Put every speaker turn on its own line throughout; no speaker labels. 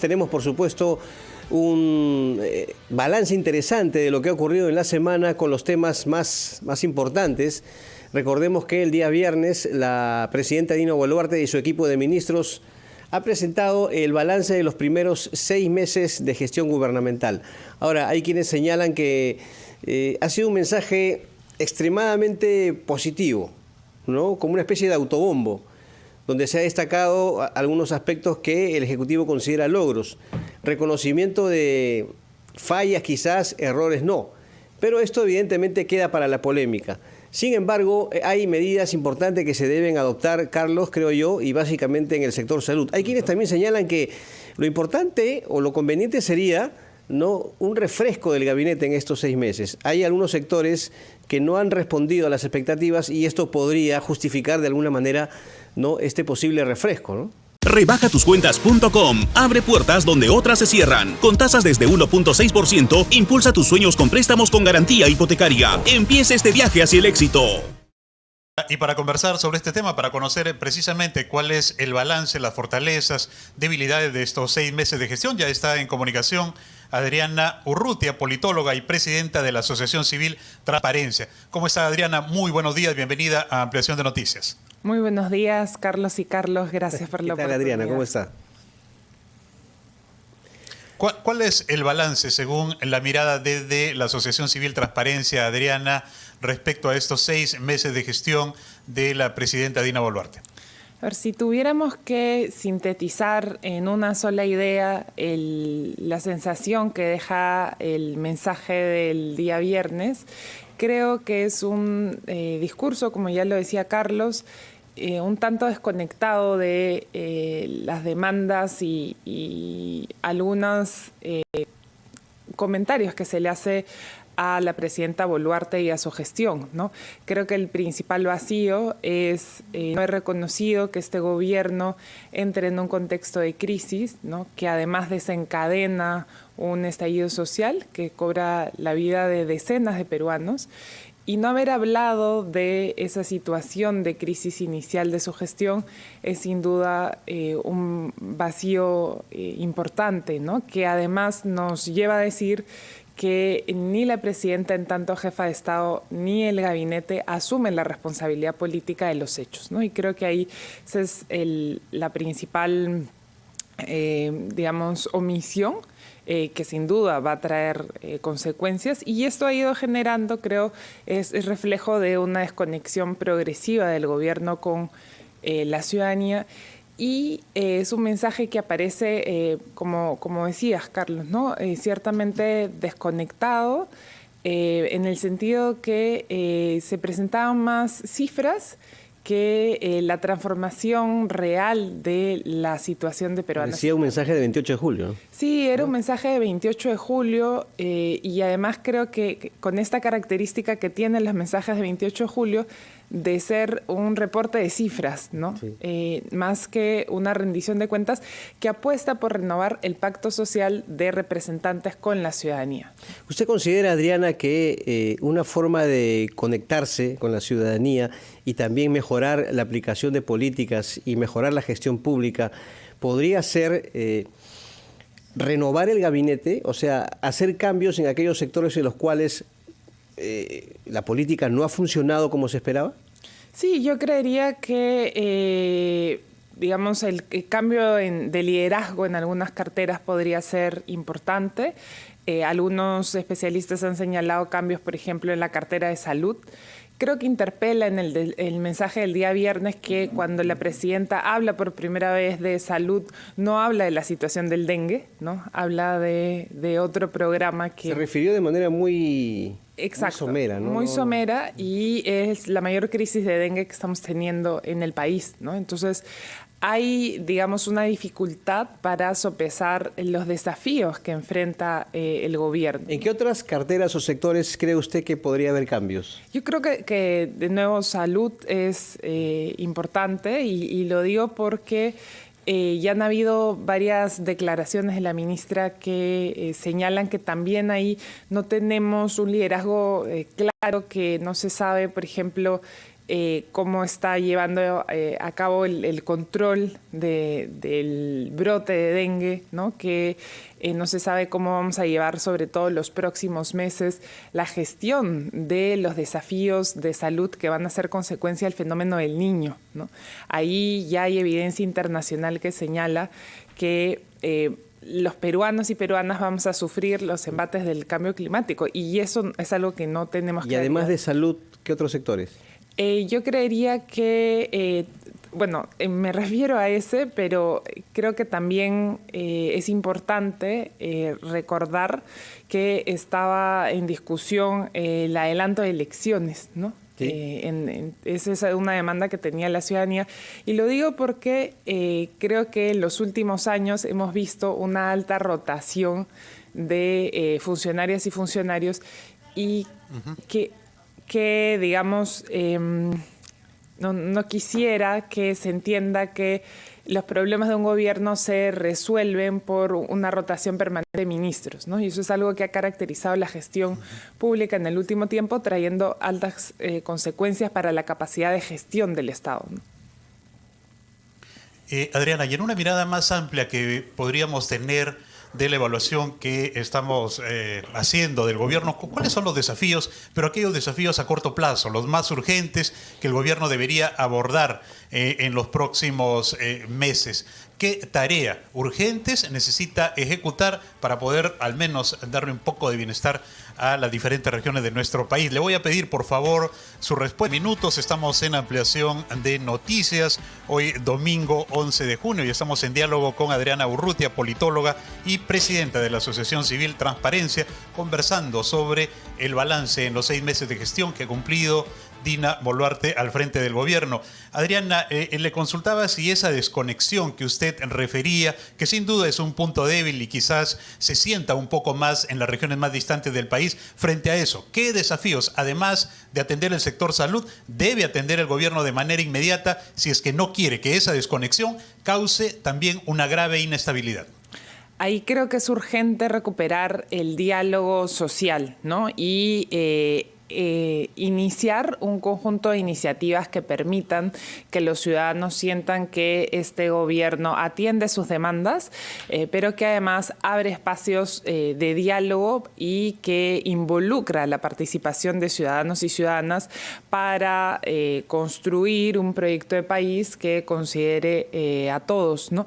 tenemos, por supuesto, un balance interesante de lo que ha ocurrido en la semana con los temas más importantes. Recordemos que el día viernes la presidenta Dina Boluarte y su equipo de ministros ha presentado el balance de los primeros 6 meses de gestión gubernamental. Ahora, hay quienes señalan que ha sido un mensaje extremadamente positivo, ¿no? Como una especie de autobombo, donde se ha destacado algunos aspectos que el Ejecutivo considera logros. Reconocimiento de fallas quizás, errores no, pero esto evidentemente queda para la polémica. Sin embargo, hay medidas importantes que se deben adoptar, Carlos, creo yo, y básicamente en el sector salud. Hay quienes también señalan que lo importante o lo conveniente sería, ¿no?, un refresco del gabinete en estos 6 meses. Hay algunos sectores que no han respondido a las expectativas y esto podría justificar de alguna manera, ¿no?, este posible refresco, ¿no?
Rebajatucuentas.com. Abre puertas donde otras se cierran. Con tasas desde 1.6%, impulsa tus sueños con préstamos con garantía hipotecaria. Empieza este viaje hacia el éxito.
Y para conversar sobre este tema, para conocer precisamente cuál es el balance, las fortalezas, debilidades de estos 6 meses de gestión, ya está en comunicación Adriana Urrutia, politóloga y presidenta de la Asociación Civil Transparencia. ¿Cómo está, Adriana? Muy buenos días, bienvenida a Ampliación de Noticias.
Muy buenos días, Carlos y Carlos, gracias por la oportunidad.
Adriana, ¿cómo está?
¿Cuál es el balance, según la mirada desde la Asociación Civil Transparencia, Adriana, respecto a estos 6 meses de gestión de la presidenta Dina Boluarte?
A ver, si tuviéramos que sintetizar en una sola idea la sensación que deja el mensaje del día viernes, creo que es un discurso, como ya lo decía Carlos, un tanto desconectado de las demandas y algunos comentarios que se le hace a la presidenta Boluarte y a su gestión, ¿no? Creo que el principal vacío es no haber reconocido que este gobierno entre en un contexto de crisis, ¿no?, que además desencadena un estallido social que cobra la vida de decenas de peruanos, y no haber hablado de esa situación de crisis inicial de su gestión es sin duda un vacío importante, ¿no?, que además nos lleva a decir que ni la presidenta en tanto jefa de Estado ni el gabinete asumen la responsabilidad política de los hechos, ¿no? Y creo que ahí esa es la principal, omisión que sin duda va a traer consecuencias. Y esto ha ido generando, creo, es reflejo de una desconexión progresiva del gobierno con la ciudadanía. Y es un mensaje que aparece, como decías, Carlos, ¿no?, ciertamente desconectado, en el sentido que se presentaban más cifras que la transformación real de la situación de peruanos.
Decía un mensaje de 28 de julio, ¿no?
Sí, era un mensaje de 28 de julio y además creo que con esta característica que tienen los mensajes de 28 de julio de ser un reporte de cifras, ¿no? Sí. Más que una rendición de cuentas que apuesta por renovar el pacto social de representantes con la ciudadanía.
¿Usted considera, Adriana, que una forma de conectarse con la ciudadanía y también mejorar la aplicación de políticas y mejorar la gestión pública podría ser renovar el gabinete, o sea, hacer cambios en aquellos sectores en los cuales la política no ha funcionado como se esperaba?
Sí, yo creería que, el cambio de liderazgo en algunas carteras podría ser importante. Algunos especialistas han señalado cambios, por ejemplo, en la cartera de salud. Creo que interpela en el mensaje del día viernes que cuando la presidenta habla por primera vez de salud, no habla de la situación del dengue, ¿no? Habla de otro programa que...
Se refirió de manera muy...
Exacto,
muy somera, ¿no?
Muy somera, y es la mayor crisis de dengue que estamos teniendo en el país, ¿no? Entonces, hay, una dificultad para sopesar los desafíos que enfrenta el gobierno.
¿En qué otras carteras o sectores cree usted que podría haber cambios?
Yo creo que de nuevo, salud es importante y lo digo porque ya han habido varias declaraciones de la ministra que señalan que también ahí no tenemos un liderazgo claro, que no se sabe, por ejemplo, cómo está llevando a cabo el control del brote de dengue, ¿no? Que no se sabe cómo vamos a llevar, sobre todo los próximos meses, la gestión de los desafíos de salud que van a ser consecuencia del fenómeno del Niño, ¿no? Ahí ya hay evidencia internacional que señala que los peruanos y peruanas vamos a sufrir los embates del cambio climático, y eso es algo que no tenemos que...
Y además de salud, ¿qué otros sectores?
Yo creería que, me refiero a ese, pero creo que también es importante recordar que estaba en discusión el adelanto de elecciones, ¿no? Sí. Esa es una demanda que tenía la ciudadanía, y lo digo porque creo que en los últimos años hemos visto una alta rotación de funcionarias y funcionarios, y que digamos, no quisiera que se entienda que los problemas de un gobierno se resuelven por una rotación permanente de ministros, ¿no? Y eso es algo que ha caracterizado la gestión pública en el último tiempo, trayendo altas consecuencias para la capacidad de gestión del Estado, ¿no?
Adriana, y en una mirada más amplia que podríamos tener de la evaluación que estamos haciendo del gobierno, ¿cuáles son los desafíos, pero aquellos desafíos a corto plazo, los más urgentes que el gobierno debería abordar en los próximos meses? ¿Qué tarea urgentes necesita ejecutar para poder al menos darle un poco de bienestar a las diferentes regiones de nuestro país? Le voy a pedir, por favor, su respuesta. Minutos, estamos en ampliación de noticias. Hoy, domingo 11 de junio, y estamos en diálogo con Adriana Urrutia, politóloga y presidenta de la Asociación Civil Transparencia, conversando sobre el balance en los 6 meses de gestión que ha cumplido Dina Boluarte al frente del gobierno. Adriana, le consultaba si esa desconexión que usted refería, que sin duda es un punto débil y quizás se sienta un poco más en las regiones más distantes del país, frente a eso, ¿qué desafíos, además de atender el sector salud, debe atender el gobierno de manera inmediata si es que no quiere que esa desconexión cause también una grave inestabilidad?
Ahí creo que es urgente recuperar el diálogo social, ¿no? Y iniciar un conjunto de iniciativas que permitan que los ciudadanos sientan que este gobierno atiende sus demandas, pero que además abre espacios de diálogo y que involucra la participación de ciudadanos y ciudadanas para construir un proyecto de país que considere a todos, ¿no?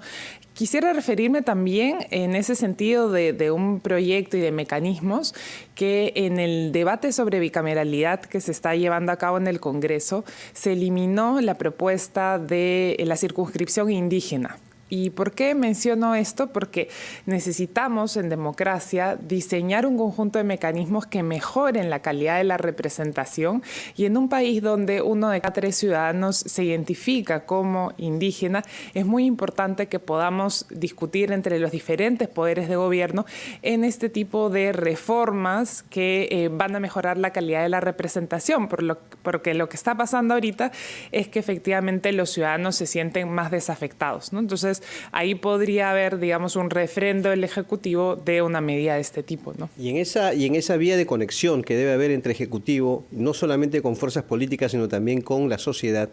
Quisiera referirme también en ese sentido de un proyecto y de mecanismos que en el debate sobre bicameralidad que se está llevando a cabo en el Congreso se eliminó la propuesta de la circunscripción indígena. ¿Y por qué menciono esto? Porque necesitamos en democracia diseñar un conjunto de mecanismos que mejoren la calidad de la representación, y en un país donde 1 de cada 3 ciudadanos se identifica como indígena, es muy importante que podamos discutir entre los diferentes poderes de gobierno en este tipo de reformas que van a mejorar la calidad de la representación, porque lo que está pasando ahorita es que efectivamente los ciudadanos se sienten más desafectados, ¿no? Entonces, ahí podría haber, digamos, un refrendo del Ejecutivo de una medida de este tipo, ¿no?
Y en esa vía de conexión que debe haber entre Ejecutivo, no solamente con fuerzas políticas, sino también con la sociedad,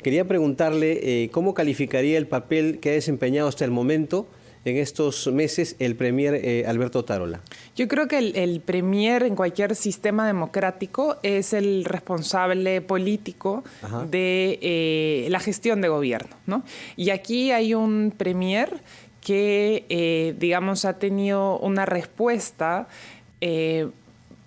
quería preguntarle cómo calificaría el papel que ha desempeñado hasta el momento en estos meses el premier Alberto Otárola.
Yo creo que el premier en cualquier sistema democrático es el responsable político de la gestión de gobierno, ¿no? Y aquí hay un premier que, digamos, ha tenido una respuesta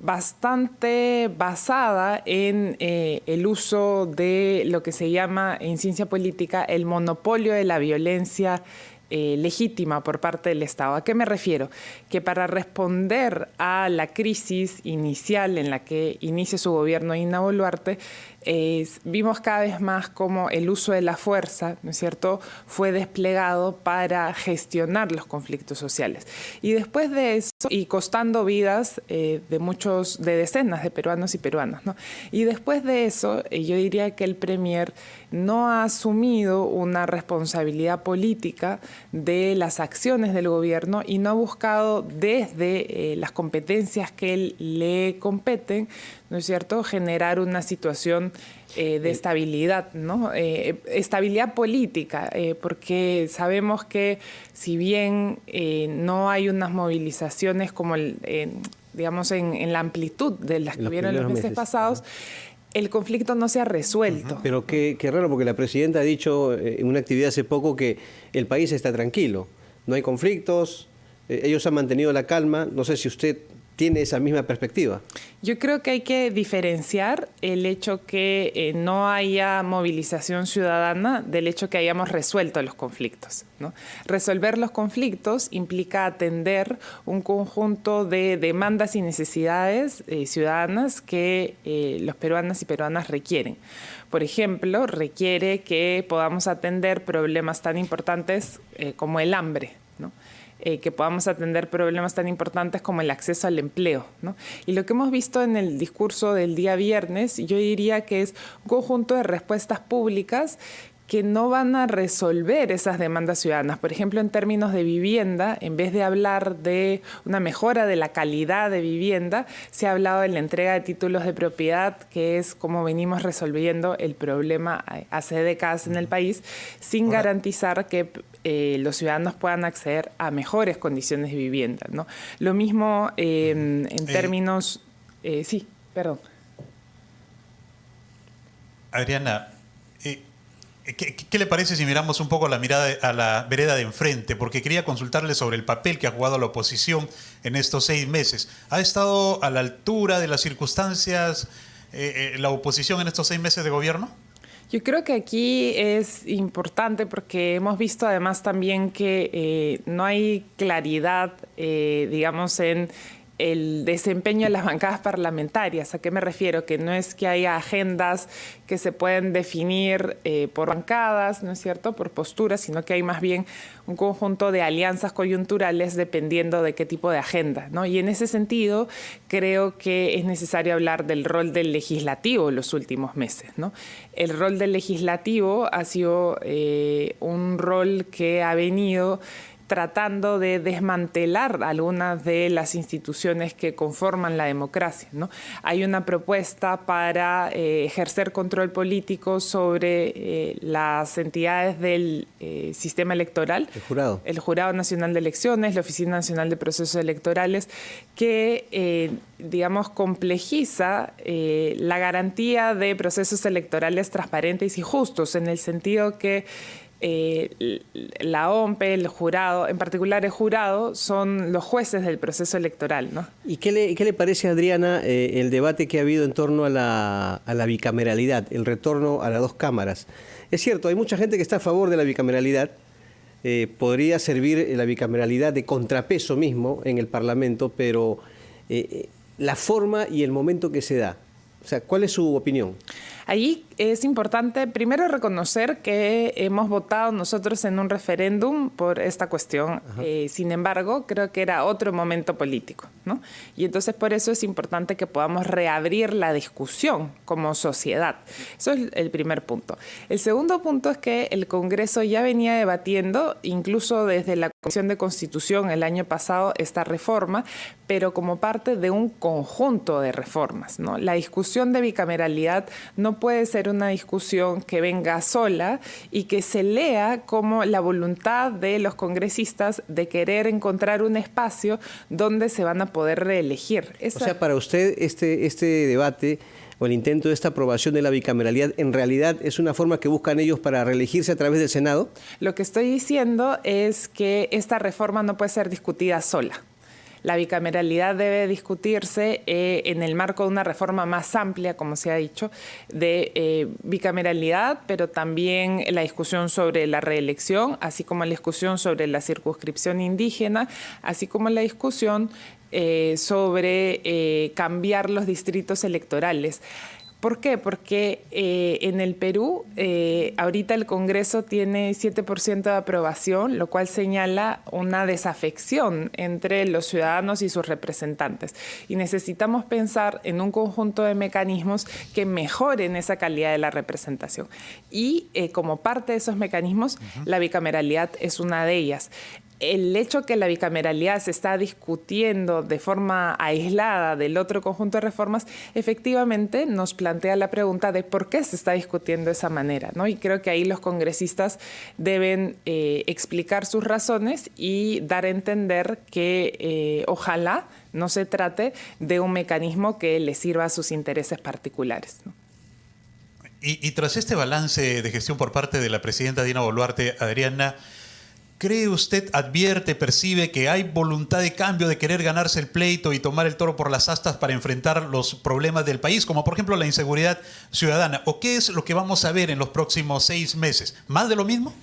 bastante basada en el uso de lo que se llama en ciencia política el monopolio de la violencia legítima por parte del Estado. ¿A qué me refiero? Que para responder a la crisis inicial en la que inicia su gobierno Dina Boluarte, vimos cada vez más cómo el uso de la fuerza, ¿no es cierto?, fue desplegado para gestionar los conflictos sociales. Y después de eso, y costando vidas de decenas de peruanos y peruanas, ¿no? Y después de eso, yo diría que el premier no ha asumido una responsabilidad política de las acciones del gobierno y no ha buscado desde las competencias que le competen ¿no es cierto?, generar una situación de estabilidad, ¿no? Estabilidad política, porque sabemos que si bien no hay unas movilizaciones como, digamos, en la amplitud de las que hubieron los meses pasados, el conflicto no se ha resuelto.
Pero qué raro, porque la presidenta ha dicho en una actividad hace poco que el país está tranquilo, no hay conflictos, ellos han mantenido la calma. No sé si usted tiene esa misma perspectiva.
Yo creo que hay que diferenciar el hecho que no haya movilización ciudadana del hecho que hayamos resuelto los conflictos, ¿no? Resolver los conflictos implica atender un conjunto de demandas y necesidades ciudadanas que los peruanos y peruanas requieren. Por ejemplo, requiere que podamos atender problemas tan importantes como el hambre, ¿no? Que podamos atender problemas tan importantes como el acceso al empleo, ¿no? Y lo que hemos visto en el discurso del día viernes, yo diría que es un conjunto de respuestas públicas que no van a resolver esas demandas ciudadanas. Por ejemplo, en términos de vivienda, en vez de hablar de una mejora de la calidad de vivienda, se ha hablado de la entrega de títulos de propiedad, que es como venimos resolviendo el problema hace décadas en el país, sin garantizar que los ciudadanos puedan acceder a mejores condiciones de vivienda, ¿no? Lo mismo en términos... sí, perdón.
Adriana, ¿qué le parece si miramos un poco a la vereda de enfrente? Porque quería consultarle sobre el papel que ha jugado la oposición en estos 6 meses. ¿Ha estado a la altura de las circunstancias la oposición en estos 6 meses de gobierno?
Yo creo que aquí es importante porque hemos visto además también que no hay claridad, digamos, en el desempeño de las bancadas parlamentarias. ¿A qué me refiero? Que no es que haya agendas que se pueden definir por bancadas, ¿no es cierto?, por posturas, sino que hay más bien un conjunto de alianzas coyunturales dependiendo de qué tipo de agenda, ¿no? Y en ese sentido creo que es necesario hablar del rol del legislativo en los últimos meses, ¿no? El rol del legislativo ha sido un rol que ha venido tratando de desmantelar algunas de las instituciones que conforman la democracia, ¿no? Hay una propuesta para ejercer control político sobre las entidades del sistema electoral.
El jurado.
El Jurado Nacional de Elecciones, la Oficina Nacional de Procesos Electorales, que, digamos, complejiza la garantía de procesos electorales transparentes y justos, en el sentido que la OMPE, el jurado, en particular el jurado, son los jueces del proceso electoral, ¿no?
¿Y qué le parece, Adriana, el debate que ha habido en torno a la bicameralidad, el retorno a las 2 cámaras? Es cierto, hay mucha gente que está a favor de la bicameralidad. Podría servir la bicameralidad de contrapeso mismo en el Parlamento, pero la forma y el momento que se da. O sea, ¿cuál es su opinión?
Allí es importante primero reconocer que hemos votado nosotros en un referéndum por esta cuestión. Sin embargo, creo que era otro momento político, ¿no? Y entonces por eso es importante que podamos reabrir la discusión como sociedad. Eso es el primer punto. El segundo punto es que el Congreso ya venía debatiendo, incluso desde la Comisión de Constitución el año pasado, esta reforma, pero como parte de un conjunto de reformas, ¿no? La discusión de bicameralidad no puede ser una discusión que venga sola y que se lea como la voluntad de los congresistas de querer encontrar un espacio donde se van a poder reelegir. O
sea, para usted este debate o el intento de esta aprobación de la bicameralidad en realidad es una forma que buscan ellos para reelegirse a través del Senado.
Lo que estoy diciendo es que esta reforma no puede ser discutida sola. La bicameralidad debe discutirse en el marco de una reforma más amplia, como se ha dicho, de bicameralidad, pero también la discusión sobre la reelección, así como la discusión sobre la circunscripción indígena, así como la discusión sobre cambiar los distritos electorales. ¿Por qué? Porque en el Perú ahorita el Congreso tiene 7% de aprobación, lo cual señala una desafección entre los ciudadanos y sus representantes. Y necesitamos pensar en un conjunto de mecanismos que mejoren esa calidad de la representación. Y como parte de esos mecanismos, la bicameralidad es una de ellas. el hecho que la bicameralidad se está discutiendo de forma aislada del otro conjunto de reformas, efectivamente nos plantea la pregunta de por qué se está discutiendo de esa manera, ¿no? Y creo que ahí los congresistas deben explicar sus razones y dar a entender que ojalá no se trate de un mecanismo que le sirva a sus intereses particulares, ¿no?
Y tras este balance de gestión por parte de la presidenta Dina Boluarte, Adriana, ¿cree usted, advierte, percibe que hay voluntad de cambio, de querer ganarse el pleito y tomar el toro por las astas para enfrentar los problemas del país, como por ejemplo la inseguridad ciudadana? ¿O qué es lo que vamos a ver en los próximos 6 meses? ¿Más de lo mismo?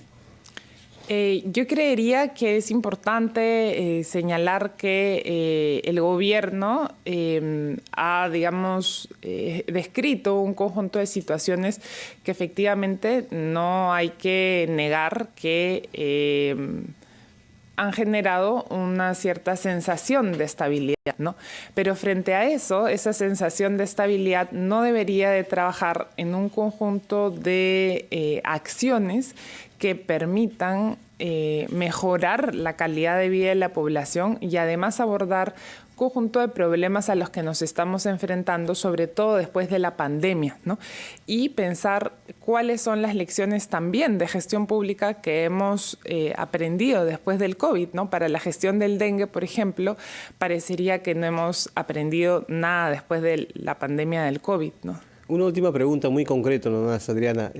Yo creería que es importante señalar que el gobierno ha, digamos, descrito un conjunto de situaciones que efectivamente no hay que negar que han generado una cierta sensación de estabilidad, ¿no? Pero frente a eso, esa sensación de estabilidad no debería de trabajar en un conjunto de acciones que permitan mejorar la calidad de vida de la población y además abordar un conjunto de problemas a los que nos estamos enfrentando, sobre todo después de la pandemia, ¿no? Y pensar cuáles son las lecciones también de gestión pública que hemos aprendido después del COVID, ¿no? Para la gestión del dengue, por ejemplo, parecería que no hemos aprendido nada después de la pandemia del COVID, ¿no?
Una última pregunta muy concreta nomás, Adriana.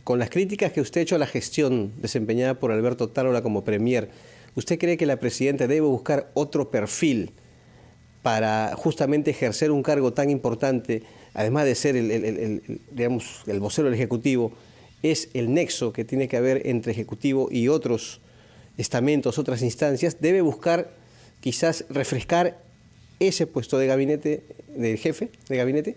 Con las críticas que usted ha hecho a la gestión desempeñada por Alberto Tarola como premier, ¿usted cree que la presidenta debe buscar otro perfil para justamente ejercer un cargo tan importante, además de ser digamos, el vocero del Ejecutivo? Es el nexo que tiene que haber entre Ejecutivo y otros estamentos, otras instancias. ¿Debe buscar quizás refrescar ese puesto de gabinete, del jefe de gabinete?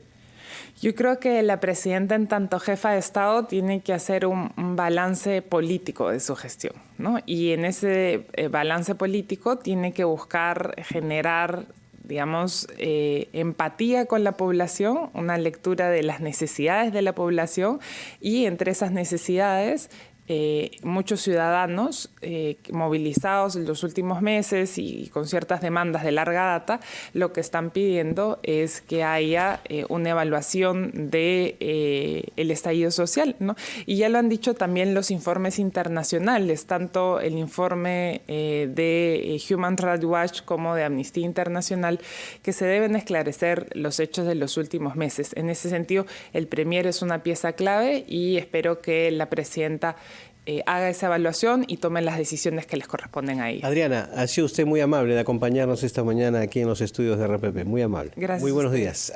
Yo creo que la presidenta, en tanto jefa de Estado, tiene que hacer un balance político de su gestión, ¿no? Y en ese balance político tiene que buscar generar, digamos, empatía con la población, una lectura de las necesidades de la población y entre esas necesidades muchos ciudadanos movilizados en los últimos meses y con ciertas demandas de larga data, lo que están pidiendo es que haya una evaluación de el estallido social, ¿no? Y ya lo han dicho también los informes internacionales, tanto el informe de Human Rights Watch como de Amnistía Internacional, que se deben esclarecer los hechos de los últimos meses. En ese sentido, el premier es una pieza clave y espero que la presidenta haga esa evaluación y tome las decisiones que les corresponden a ella.
Adriana, ha sido usted muy amable de acompañarnos esta mañana aquí en los estudios de RPP. Muy amable.
Gracias.
Muy buenos días.